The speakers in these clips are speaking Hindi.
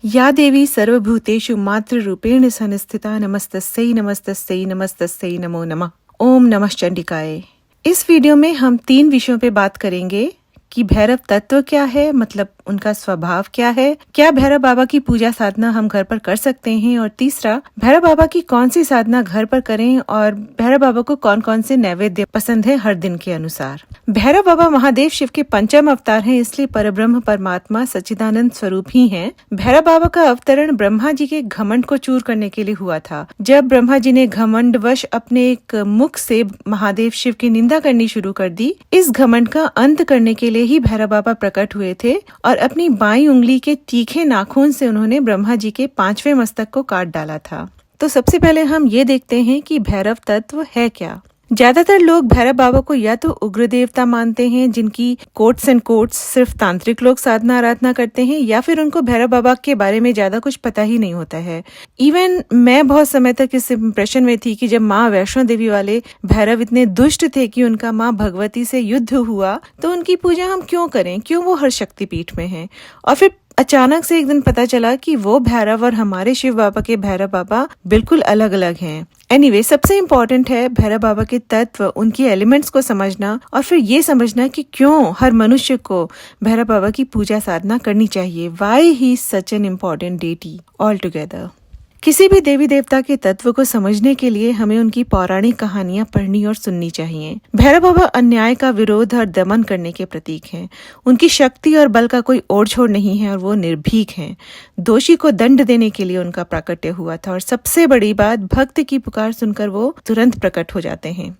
या देवी सर्वभूतेषु मातृरूपेण संस्थिता नमस्तस्यै नमस्तस्यै नमस्तस्यै नमो नमः। ओम नमः चंडिकाय। इस वीडियो में हम 3 विषयों पे बात करेंगे कि भैरव तत्व क्या है, मतलब उनका स्वभाव क्या है, क्या भैरव बाबा की पूजा साधना हम घर पर कर सकते हैं, और तीसरा भैरव बाबा की कौन सी साधना घर पर करें और भैरव बाबा को कौन कौन से नैवेद्य पसंद है हर दिन के अनुसार। भैरव बाबा महादेव शिव के पंचम अवतार हैं, इसलिए परब्रह्म परमात्मा सच्चिदानंद स्वरूप ही हैं। भैरव बाबा का अवतरण ब्रह्मा जी के घमंड को चूर करने के लिए हुआ था। जब ब्रह्मा जी ने घमंडवश अपने एक मुख से महादेव शिव की निंदा करनी शुरू कर दी, इस घमंड का अंत करने के लिए ही भैरव बाबा प्रकट हुए थे और अपनी बाईं उंगली के तीखे नाखून से उन्होंने ब्रह्मा जी के 5वें मस्तक को काट डाला था। तो सबसे पहले हम ये देखते हैं कि भैरव तत्व है क्या। ज्यादातर लोग भैरव बाबा को या तो उग्र देवता मानते हैं, जिनकी कोट्स एंड कोट्स सिर्फ तांत्रिक लोग साधना आराधना करते हैं, या फिर उनको भैरव बाबा के बारे में ज्यादा कुछ पता ही नहीं होता है। इवन मैं बहुत समय तक इस इंप्रेशन में थी कि जब माँ वैष्णो देवी वाले भैरव इतने दुष्ट थे कि उनका माँ भगवती से युद्ध हुआ, तो उनकी पूजा हम क्यों करें, क्यों वो हर शक्तिपीठ में है। और फिर अचानक से एक दिन पता चला कि वो भैरव और हमारे शिव बाबा के भैरव बाबा बिल्कुल अलग अलग हैं। एनीवे, सबसे इम्पोर्टेंट है भैरव बाबा के तत्व, उनकी एलिमेंट्स को समझना और फिर ये समझना कि क्यों हर मनुष्य को भैरव बाबा की पूजा साधना करनी चाहिए। Why he such an important deity all together. किसी भी देवी देवता के तत्व को समझने के लिए हमें उनकी पौराणिक कहानियां पढ़नी और सुननी चाहिए। भैरव बाबा अन्याय का विरोध और दमन करने के प्रतीक हैं। उनकी शक्ति और बल का कोई ओर छोड़ नहीं है और वो निर्भीक हैं। दोषी को दंड देने के लिए उनका प्राकट्य हुआ था, और सबसे बड़ी बात, भक्त की पुकार सुनकर वो तुरंत प्रकट हो जाते हैं।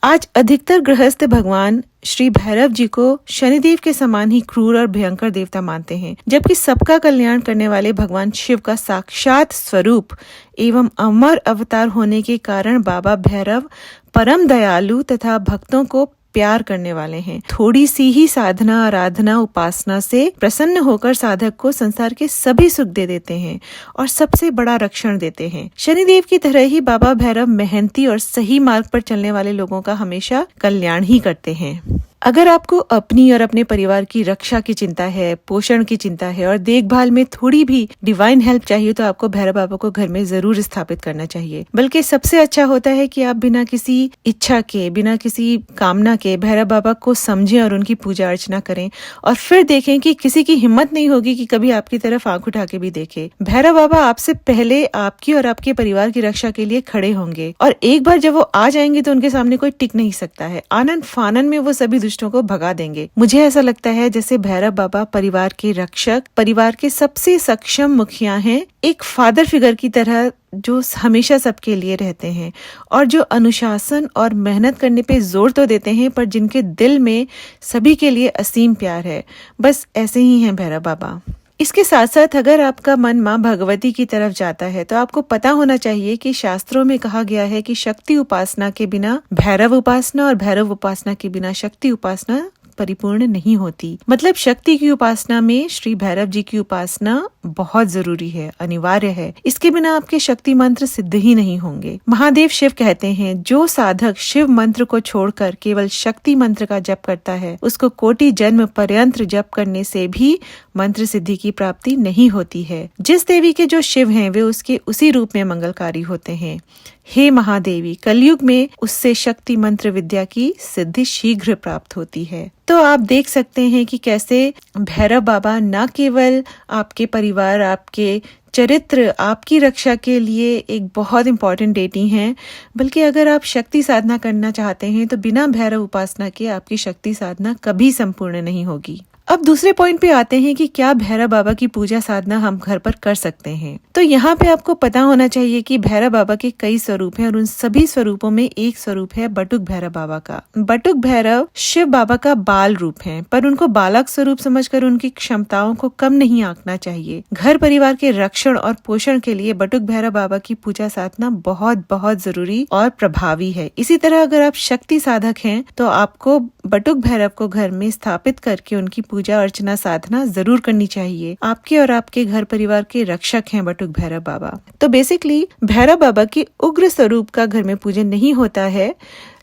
आज अधिकतर गृहस्थ भगवान श्री भैरव जी को शनिदेव के समान ही क्रूर और भयंकर देवता मानते हैं, जबकि सबका कल्याण करने वाले भगवान शिव का साक्षात स्वरूप एवं अमर अवतार होने के कारण बाबा भैरव परम दयालु तथा भक्तों को प्यार करने वाले हैं। थोड़ी सी ही साधना, आराधना, उपासना से प्रसन्न होकर साधक को संसार के सभी सुख दे देते हैं और सबसे बड़ा रक्षण देते हैं। शनिदेव की तरह ही बाबा भैरव मेहनती और सही मार्ग पर चलने वाले लोगों का हमेशा कल्याण ही करते हैं। अगर आपको अपनी और अपने परिवार की रक्षा की चिंता है, पोषण की चिंता है और देखभाल में थोड़ी भी डिवाइन हेल्प चाहिए, तो आपको भैरव बाबा को घर में जरूर स्थापित करना चाहिए। बल्कि सबसे अच्छा होता है कि आप बिना किसी इच्छा के, बिना किसी कामना के भैरव बाबा को समझें और उनकी पूजा अर्चना करें, और फिर देखें कि किसी की हिम्मत नहीं होगी कि कभी आपकी तरफ आंख उठा के भी देखे। भैरव बाबा आपसे पहले आपकी और आपके परिवार की रक्षा के लिए खड़े होंगे, और एक बार जब वो आ जाएंगे तो उनके सामने कोई टिक नहीं सकता है। आनंद फानन में वो सभी दुष्टों को भगा देंगे। मुझे ऐसा लगता है जैसे भैरव बाबा परिवार के रक्षक, परिवार के सबसे सक्षम मुखिया हैं, एक फादर फिगर की तरह जो हमेशा सबके लिए रहते हैं और जो अनुशासन और मेहनत करने पे जोर तो देते हैं, पर जिनके दिल में सभी के लिए असीम प्यार है। बस ऐसे ही हैं भैरव बाबा। इसके साथ साथ अगर आपका मन माँ भगवती की तरफ जाता है तो आपको पता होना चाहिए कि शास्त्रों में कहा गया है कि शक्ति उपासना के बिना भैरव उपासना और भैरव उपासना के बिना शक्ति उपासना परिपूर्ण नहीं होती। मतलब शक्ति की उपासना में श्री भैरव जी की उपासना बहुत जरूरी है, अनिवार्य है। इसके बिना आपके शक्ति मंत्र सिद्ध ही नहीं होंगे। महादेव शिव कहते हैं, जो साधक शिव मंत्र को छोड़कर केवल शक्ति मंत्र का जप करता है, उसको कोटि जन्म पर्यंत जप करने से भी मंत्र सिद्धि की प्राप्ति नहीं होती है। जिस देवी के जो शिव हैं, वे उसके उसी रूप में मंगलकारी होते हैं। हे महादेवी, कलयुग में उससे शक्ति मंत्र विद्या की सिद्धि शीघ्र प्राप्त होती है। तो आप देख सकते हैं कि कैसे भैरव बाबा न केवल आपके परिवार, आपके चरित्र, आपकी रक्षा के लिए एक बहुत इम्पोर्टेंट डेटी हैं, बल्कि अगर आप शक्ति साधना करना चाहते हैं तो बिना भैरव उपासना के आपकी शक्ति साधना कभी संपूर्ण नहीं होगी। अब दूसरे पॉइंट पे आते हैं कि क्या भैरव बाबा की पूजा साधना हम घर पर कर सकते हैं। तो यहाँ पे आपको पता होना चाहिए कि भैरव बाबा के कई स्वरूप हैं और उन सभी स्वरूपों में एक स्वरूप है बटुक भैरव बाबा का। बटुक भैरव शिव बाबा का बाल रूप है, पर उनको बालक स्वरूप समझकर उनकी क्षमताओं को कम नहीं आंकना चाहिए। घर परिवार के रक्षण और पोषण के लिए बटुक भैरव बाबा की पूजा साधना बहुत बहुत जरूरी और प्रभावी है। इसी तरह अगर आप शक्ति साधक हैं तो आपको बटुक भैरव को घर में स्थापित करके उनकी पूजा अर्चना साधना जरूर करनी चाहिए। आपके और आपके घर परिवार के रक्षक हैं बटुक भैरव बाबा। तो बेसिकली भैरव बाबा की उग्र स्वरूप का घर में पूजन नहीं होता है,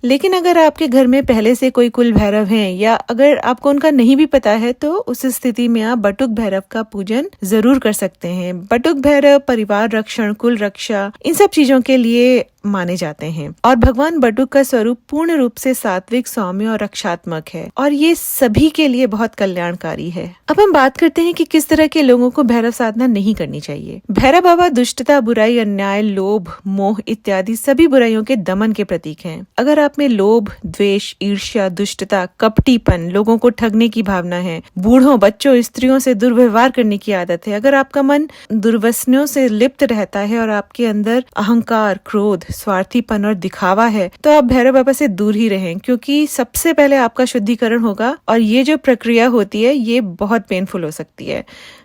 लेकिन अगर आपके घर में पहले से कोई कुल भैरव हैं या अगर आपको उनका नहीं भी पता है तो उस स्थिति में आप बटुक भैरव का पूजन जरूर कर सकते हैं। बटुक भैरव परिवार रक्षण, कुल रक्षा, इन सब चीजों के लिए माने जाते हैं और भगवान बटुक का स्वरूप पूर्ण रूप से सात्विक, सौम्य और रक्षात्मक है और ये सभी के लिए बहुत कल्याणकारी है। अब हम बात करते हैं कि किस तरह के लोगों को भैरव साधना नहीं करनी चाहिए। भैरव बाबा दुष्टता, बुराई, अन्याय, लोभ, मोह इत्यादि सभी बुराइयों के दमन के प्रतीक हैं। अगर आप में लोभ, द्वेष, ईर्ष्या, दुष्टता, कपटीपन, लोगों को ठगने की भावना है, बूढ़ों, बच्चों, स्त्रियों से दुर्व्यवहार करने की आदत है, अगर आपका मन दुर्वसनों से लिप्त रहता है और आपके अंदर अहंकार, क्रोध, स्वार्थीपन और दिखावा है, तो आप भैरव बाबा से दूर ही रहें, क्योंकि सबसे पहले आपका शुद्धिकरण होगा और ये जो प्रक्रिया होती है ये बहुत पेनफुल हो सकती है।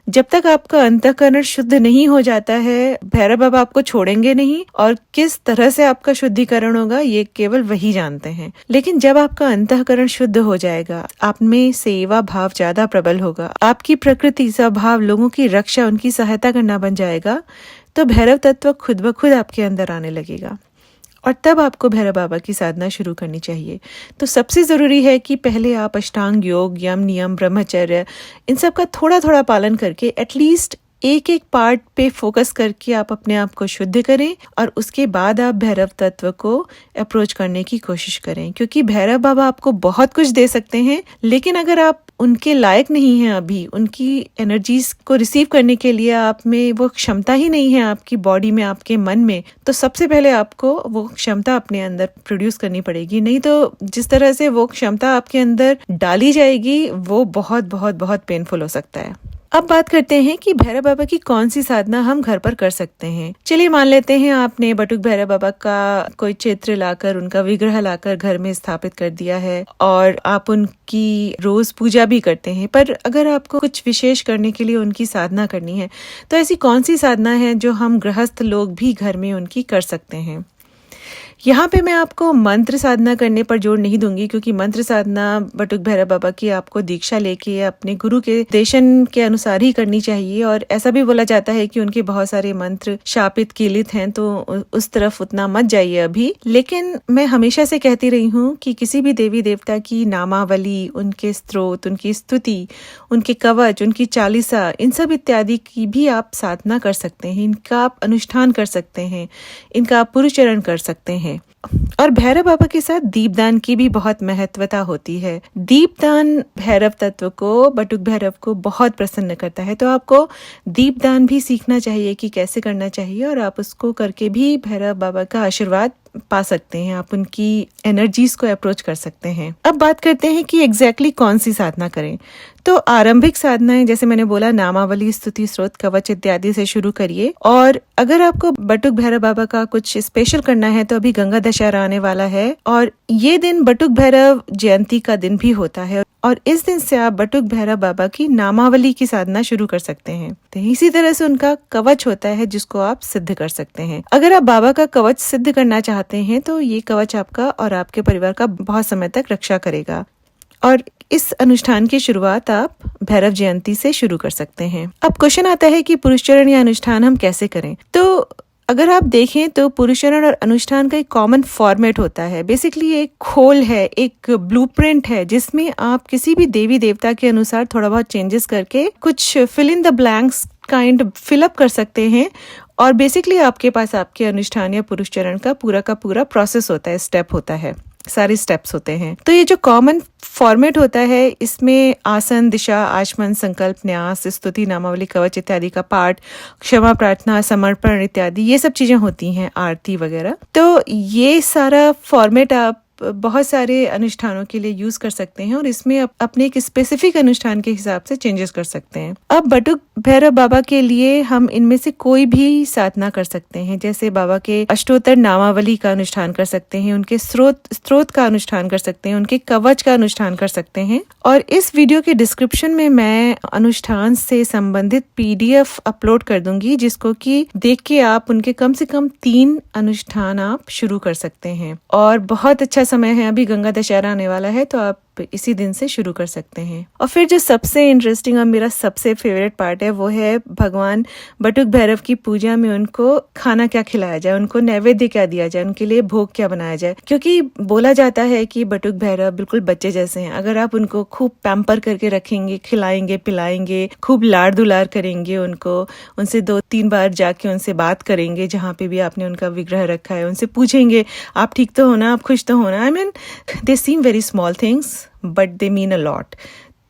जब तक आपका अंतःकरण शुद्ध नहीं हो जाता है, भैरव बाबा आपको छोड़ेंगे नहीं और किस तरह से आपका शुद्धिकरण होगा ये केवल वही जानते हैं। लेकिन जब आपका अंतःकरण शुद्ध हो जाएगा, आप में सेवा भाव ज्यादा प्रबल होगा, आपकी प्रकृति, स्वभाव लोगों की रक्षा, उनकी सहायता करना बन जाएगा, तो भैरव तत्व खुद ब खुद आपके अंदर आने लगेगा और तब आपको भैरव बाबा की साधना शुरू करनी चाहिए। तो सबसे जरूरी है कि पहले आप अष्टांग योग, यम, नियम, ब्रह्मचर्य, इन सब का थोड़ा थोड़ा पालन करके एटलीस्ट एक एक पार्ट पे फोकस करके आप अपने आप को शुद्ध करें और उसके बाद आप भैरव तत्व को अप्रोच करने की कोशिश करें, क्योंकि भैरव बाबा आपको बहुत कुछ दे सकते हैं, लेकिन अगर आप उनके लायक नहीं हैं, अभी उनकी एनर्जीज को रिसीव करने के लिए आप में वो क्षमता ही नहीं है, आपकी बॉडी में, आपके मन में, तो सबसे पहले आपको वो क्षमता अपने अंदर प्रोड्यूस करनी पड़ेगी। नहीं तो जिस तरह से वो क्षमता आपके अंदर डाली जाएगी वो बहुत बहुत बहुत पेनफुल हो सकता है। अब बात करते हैं कि भैरव बाबा की कौन सी साधना हम घर पर कर सकते हैं। चलिए मान लेते हैं आपने बटुक भैरव बाबा का कोई चित्र लाकर, उनका विग्रह लाकर घर में स्थापित कर दिया है और आप उनकी रोज पूजा भी करते हैं, पर अगर आपको कुछ विशेष करने के लिए उनकी साधना करनी है तो ऐसी कौन सी साधना है जो हम गृहस्थ लोग भी घर में उनकी कर सकते हैं। यहाँ पे मैं आपको मंत्र साधना करने पर जोर नहीं दूंगी, क्योंकि मंत्र साधना बटुक भैरव बाबा की आपको दीक्षा लेके अपने गुरु के देशन के अनुसार ही करनी चाहिए और ऐसा भी बोला जाता है कि उनके बहुत सारे मंत्र शापित कीलित हैं, तो उस तरफ उतना मत जाइए अभी। लेकिन मैं हमेशा से कहती रही हूँ कि किसी भी देवी देवता की नामावली, उनके स्तोत्र, उनकी स्तुति, उनके कवच, उनकी चालीसा, इन सब इत्यादि की भी आप साधना कर सकते हैं, इनका आप अनुष्ठान कर सकते हैं, इनका आप पुरुषचरण कर सकते हैं। और भैरव बाबा के साथ दीपदान की भी बहुत महत्वता होती है। दीपदान भैरव तत्व को, बटुक भैरव को बहुत प्रसन्न करता है, तो आपको दीपदान भी सीखना चाहिए कि कैसे करना चाहिए और आप उसको करके भी भैरव बाबा का आशीर्वाद पा सकते हैं, आप उनकी एनर्जीज को अप्रोच कर सकते हैं। अब बात करते हैं कि एग्जैक्टली कौन सी साधना करें। तो आरंभिक साधनाएं, जैसे मैंने बोला, नामावली, स्तुति, स्रोत, कवच इत्यादि से शुरू करिए। और अगर आपको बटुक भैरव बाबा का कुछ स्पेशल करना है तो अभी गंगा दशहरा आने वाला है और ये दिन बटुक भैरव जयंती का दिन भी होता है और इस दिन से आप बटुक भैरव बाबा की नामावली की साधना शुरू कर सकते हैं। तो इसी तरह से उनका कवच होता है जिसको आप सिद्ध कर सकते हैं। अगर आप बाबा का कवच सिद्ध करना चाहते हैं तो ये कवच आपका और आपके परिवार का बहुत समय तक रक्षा करेगा और इस अनुष्ठान की शुरुआत आप भैरव जयंती से शुरू कर सकते हैं। अब क्वेश्चन आता है कि पुरुषचरण या अनुष्ठान हम कैसे करें। तो अगर आप देखें तो पुरुषचरण और अनुष्ठान का एक कॉमन फॉर्मेट होता है। बेसिकली एक खोल है, एक ब्लूप्रिंट है जिसमें आप किसी भी देवी देवता के अनुसार थोड़ा बहुत चेंजेस करके कुछ fill in the blanks kind fill up कर सकते हैं और बेसिकली आपके पास आपके अनुष्ठान या पुरुषचरण का पूरा प्रोसेस होता है, स्टेप होता है, सारे स्टेप्स होते हैं। तो ये जो कॉमन फॉर्मेट होता है इसमें आसन, दिशा, आचमन, संकल्प, न्यास, स्तुति, नामावली, कवच इत्यादि का पाठ, क्षमा प्रार्थना, समर्पण इत्यादि ये सब चीजें होती हैं, आरती वगैरह। तो ये सारा फॉर्मेट आप बहुत सारे अनुष्ठानों के लिए यूज कर सकते हैं और इसमें अपने एक स्पेसिफिक अनुष्ठान के हिसाब से चेंजेस कर सकते हैं। अब बटुक भैरव बाबा के लिए हम इनमें से कोई भी साधना कर सकते हैं, जैसे बाबा के अष्टोत्तर नामावली का अनुष्ठान कर सकते हैं, उनके स्रोत का अनुष्ठान कर सकते हैं, उनके कवच का अनुष्ठान कर सकते हैं। और इस वीडियो के डिस्क्रिप्शन में मैं अनुष्ठान से संबंधित PDF अपलोड कर दूंगी, जिसको कि देख के आप उनके कम से कम 3 अनुष्ठान आप शुरू कर सकते हैं। और बहुत अच्छा समय है, अभी गंगा दशहरा आने वाला है तो आप इसी दिन से शुरू कर सकते हैं। और फिर जो सबसे इंटरेस्टिंग और मेरा सबसे फेवरेट पार्ट है वो है भगवान बटुक भैरव की पूजा में उनको खाना क्या खिलाया जाए, उनको नैवेद्य क्या दिया जाए, उनके लिए भोग क्या बनाया जाए। क्योंकि बोला जाता है कि बटुक भैरव बिल्कुल बच्चे जैसे हैं। अगर आप उनको खूब पैम्पर करके रखेंगे, खिलाएंगे पिलाएंगे, खूब लाड़ दुलार करेंगे, उनको उनसे 2-3 बार जाके उनसे बात करेंगे, जहाँ पे भी आपने उनका विग्रह रखा है उनसे पूछेंगे आप ठीक तो हो ना, आप खुश तो हो ना। I mean they seem very small things but they mean a lot.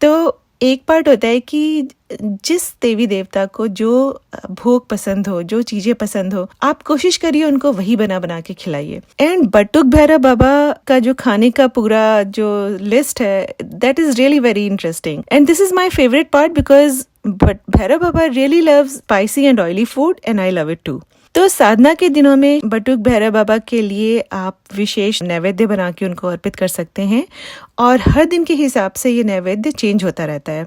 तो एक पार्ट होता है कि जिस देवी देवता को जो भोग पसंद हो, जो चीजें पसंद हो, आप कोशिश करिए उनको वही बना बना के खिलाइए। एंड बटुक भैरव बाबा का जो खाने का पूरा जो लिस्ट है, that is really very interesting and this is my favourite part because Bhairav Baba really loves spicy and oily food and I love it too. तो साधना के दिनों में बटुक भैरव बाबा के लिए आप विशेष नैवेद्य बना के उनको अर्पित कर सकते हैं और हर दिन के हिसाब से ये नैवेद्य चेंज होता रहता है।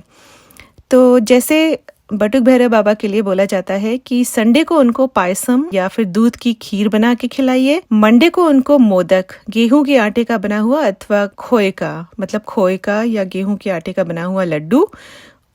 तो जैसे बटुक भैरव बाबा के लिए बोला जाता है कि संडे को उनको पायसम या फिर दूध की खीर बना के खिलाइए, मंडे को उनको मोदक गेहूं के आटे का बना हुआ अथवा खोए का, मतलब खोए का या गेहूं के आटे का बना हुआ लड्डू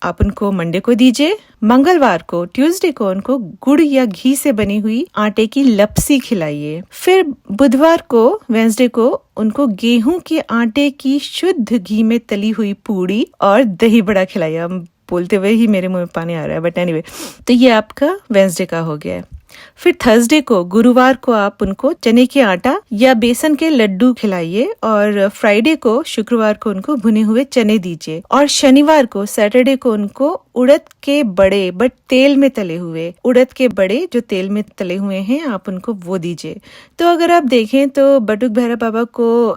आप उनको मंडे को दीजिए। मंगलवार को ट्यूसडे को उनको गुड़ या घी से बनी हुई आटे की लपसी खिलाइए। फिर बुधवार को वेंसडे को उनको गेहूं के आटे की शुद्ध घी में तली हुई पूड़ी और दही बड़ा खिलाइए। हम बोलते हुए ही मेरे मुंह में पानी आ रहा है, बट एनीवे, तो ये आपका वेंसडे का हो गया है। फिर थर्सडे को, गुरुवार को आप उनको चने के आटा या बेसन के लड्डू खिलाइए और फ्राइडे को, शुक्रवार को उनको भुने हुए चने दीजिए और शनिवार को, सैटरडे को उनको उड़द के बड़े बट तेल में तले हुए, उड़द के बड़े जो तेल में तले हुए हैं आप उनको वो दीजिए। तो अगर आप देखें तो बटुक भैरव बाबा को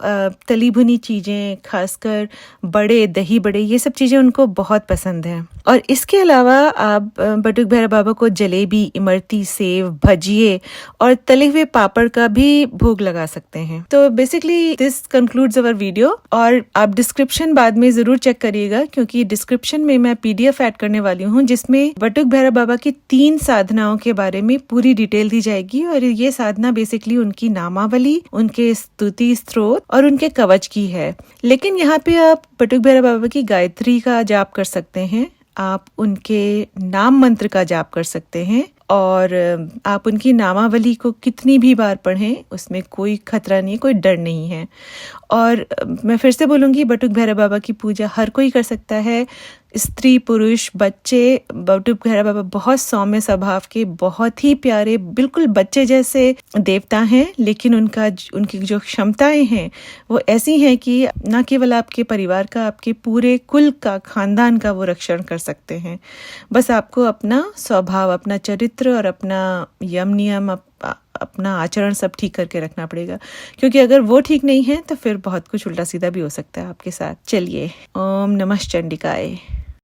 तली भुनी चीजें, खासकर बड़े, दही बड़े, ये सब चीजें उनको बहुत पसंद है। और इसके अलावा आप बटुक भैरव बाबा को जलेबी, इमरती, सेव, भजिए और तले हुए पापड़ का भी भोग लगा सकते हैं। तो basically this concludes our video. और आप डिस्क्रिप्शन बाद में जरूर चेक करिएगा क्योंकि डिस्क्रिप्शन में मैं PDF ऐड करने वाली हूँ जिसमें बटुक भैरव बाबा की 3 साधनाओं के बारे में पूरी डिटेल दी जाएगी। और ये साधना बेसिकली उनकी नामावली, उनके स्तुति स्त्रोत और उनके कवच की है। लेकिन यहाँ पे आप बटुक भैरव बाबा की गायत्री का जाप कर सकते हैं, आप उनके नाम मंत्र का जाप कर सकते हैं और आप उनकी नामावली को कितनी भी बार पढ़ें, उसमें कोई खतरा नहीं, कोई डर नहीं है। और मैं फिर से बोलूँगी, बटुक भैरव बाबा की पूजा हर कोई कर सकता है, स्त्री, पुरुष, बच्चे। बटुक भैरव बाबा बहुत सौम्य स्वभाव के, बहुत ही प्यारे, बिल्कुल बच्चे जैसे देवता हैं, लेकिन उनकी जो क्षमताएं हैं वो ऐसी हैं कि न केवल आपके परिवार का, आपके पूरे कुल का, खानदान का वो रक्षण कर सकते हैं। बस आपको अपना स्वभाव, अपना चरित्र और अपना यम नियम, अपना आचरण सब ठीक करके रखना पड़ेगा, क्योंकि अगर वो ठीक नहीं है तो फिर बहुत कुछ उल्टा सीधा भी हो सकता है आपके साथ। चलिए, ओम नमः चंडिकाय।